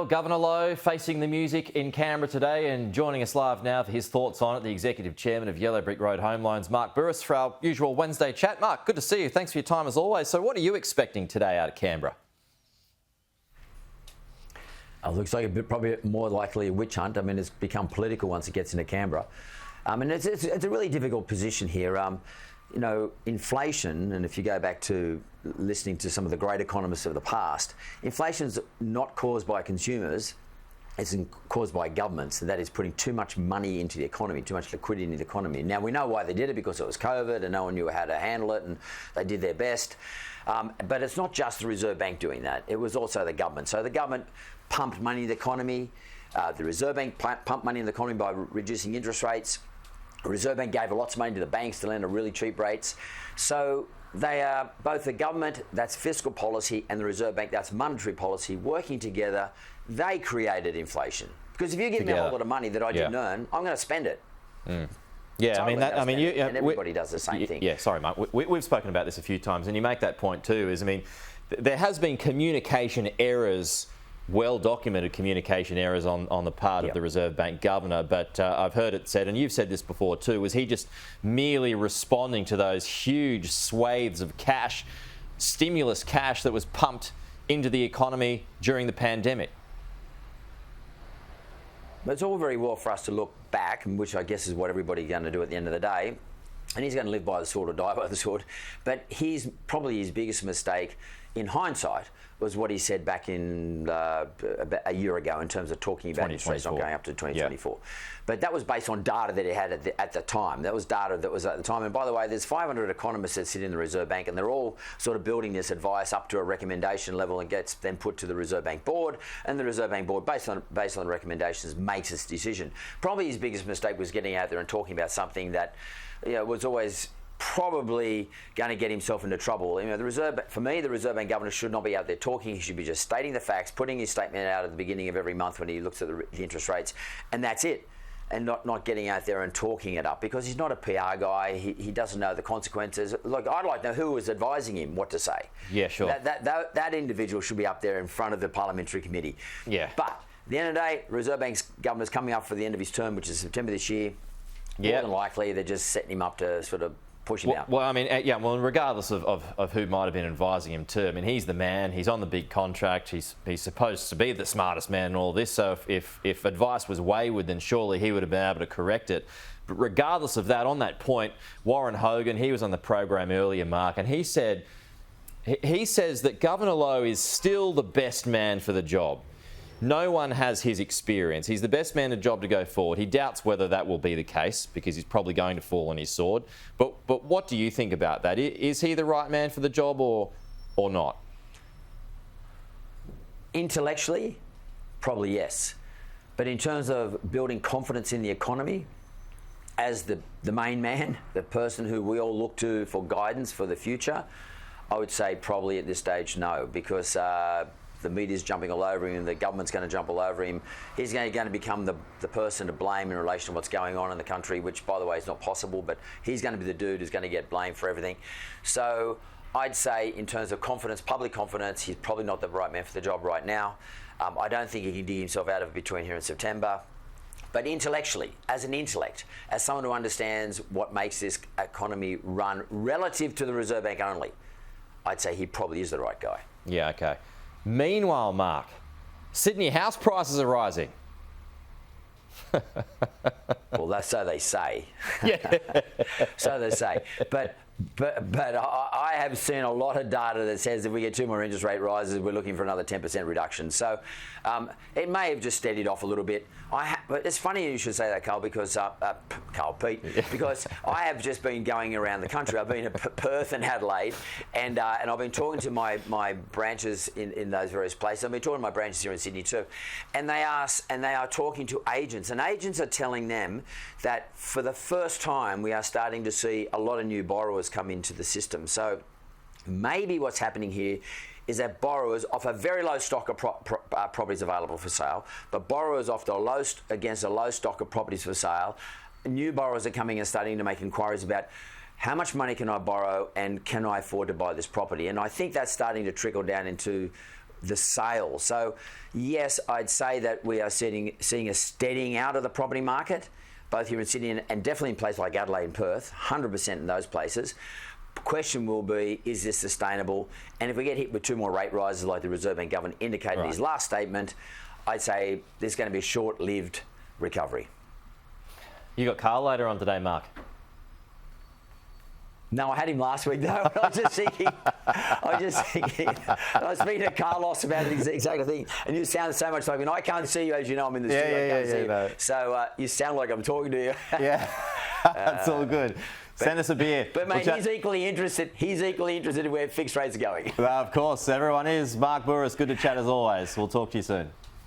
Governor Lowe facing the music in Canberra today, and joining us live now for his thoughts on it, the Executive Chairman of Yellow Brick Road Home Loans, Mark Bouris, for our usual Wednesday chat. Mark, good to see you. Thanks for your time as always. So what are you expecting today out of Canberra? Looks like probably more likely a witch hunt. I mean, it's become political once it gets into Canberra. And it's a really difficult position here. You know, inflation, and if you go back to listening to some of the great economists of the past, inflation's not caused by consumers, it's caused by governments, and that is putting too much money into the economy, too much liquidity into the economy. Now, we know why they did it, because it was COVID and no one knew how to handle it, and they did their best. But it's not just the Reserve Bank doing that, it was also the government. So the government pumped money into the economy, the Reserve Bank pumped money in the economy by reducing interest rates. The Reserve Bank gave lots of money to the banks to lend at really cheap rates. So they are both the government, that's fiscal policy, and the Reserve Bank, that's monetary policy, working together. They created inflation. Because if you give me a whole lot of money that I didn't earn, I'm going to spend it. Yeah, Totally, and everybody does the same thing. Yeah, sorry, Mark. We've spoken about this a few times, and you make that point too. There has been communication errors, well-documented communication errors on the part of the Reserve Bank Governor, but I've heard it said, and you've said this before too, was he just merely responding to those huge swathes of cash, stimulus cash that was pumped into the economy during the pandemic? But it's all very well for us to look back, which I guess is what everybody's going to do at the end of the day, and he's going to live by the sword or die by the sword. But probably his biggest mistake in hindsight was what he said back in about a year ago in terms of talking about interest rates not going up to 2024. Yep. But that was based on data that he had at the time. That was data that was at the time. And by the way, there's 500 economists that sit in the Reserve Bank, and they're all sort of building this advice up to a recommendation level and gets then put to the Reserve Bank Board. And the Reserve Bank Board, based on the recommendations, makes its decision. Probably his biggest mistake was getting out there and talking about something that was always probably going to get himself into trouble. You know, for me, the Reserve Bank Governor should not be out there talking. He should be just stating the facts, putting his statement out at the beginning of every month when he looks at the interest rates, and that's it. And not getting out there and talking it up, because he's not a PR guy. He doesn't know the consequences. Look, I'd like to know who was advising him what to say. Yeah, sure. That individual should be up there in front of the parliamentary committee. Yeah. But at the end of the day, Reserve Bank's governor's coming up for the end of his term, which is September this year. More than likely, they're just setting him up to sort of push him out. Well, I mean, regardless of who might have been advising him too, I mean, he's the man, he's on the big contract, he's supposed to be the smartest man in all this, so if advice was wayward, then surely he would have been able to correct it. But regardless of that, on that point, Warren Hogan, he was on the program earlier, Mark, and he says that Governor Lowe is still the best man for the job. No one has his experience. He's the best man in the job to go forward. He doubts whether that will be the case, because he's probably going to fall on his sword. But what do you think about that? Is he the right man for the job or not? Intellectually, probably yes. But in terms of building confidence in the economy, as the main man, the person who we all look to for guidance for the future, I would say probably at this stage no, because the media's jumping all over him, the government's going to jump all over him. He's going to become the person to blame in relation to what's going on in the country, which, by the way, is not possible, but he's going to be the dude who's going to get blamed for everything. So I'd say in terms of confidence, public confidence, he's probably not the right man for the job right now. I don't think he can dig himself out of it between here and September. But intellectually, as an intellect, as someone who understands what makes this economy run relative to the Reserve Bank only, I'd say he probably is the right guy. Yeah, okay. Meanwhile, Mark, Sydney house prices are rising. Well, that's so they say. Yeah. So they say. But I have seen a lot of data that says if we get 2 more interest rate rises, we're looking for another 10% reduction. So it may have just steadied off a little bit. But it's funny you should say that, Carl, because because I have just been going around the country. I've been to Perth and Adelaide, and I've been talking to my branches in those various places. I've been talking to my branches here in Sydney too, and they are talking to agents, and agents are telling them that for the first time we are starting to see a lot of new borrowers come into the system. So maybe what's happening here is that borrowers off a very low stock of properties available for sale, but borrowers against a low stock of properties for sale, new borrowers are coming and starting to make inquiries about how much money can I borrow and can I afford to buy this property? And I think that's starting to trickle down into the sales. So yes, I'd say that we are seeing a steadying out of the property market, both here in Sydney and definitely in places like Adelaide and Perth, 100% in those places. Question will be, is this sustainable? And if we get hit with 2 more rate rises like the Reserve Bank Governor indicated in his last statement, I'd say there's going to be a short-lived recovery. You got Carl later on today, Mark? No, I had him last week though. I was just thinking, I was speaking to Carlos about the exact thing, and you sound so much like me. I can't see you, as you know, I'm in the studio. I can't see you. No. So you sound like I'm talking to you. Yeah, that's all good. Send us a beer. But mate, he's equally interested. He's equally interested in where fixed rates are going. Well, of course, everyone is. Mark Bouris, good to chat as always. We'll talk to you soon.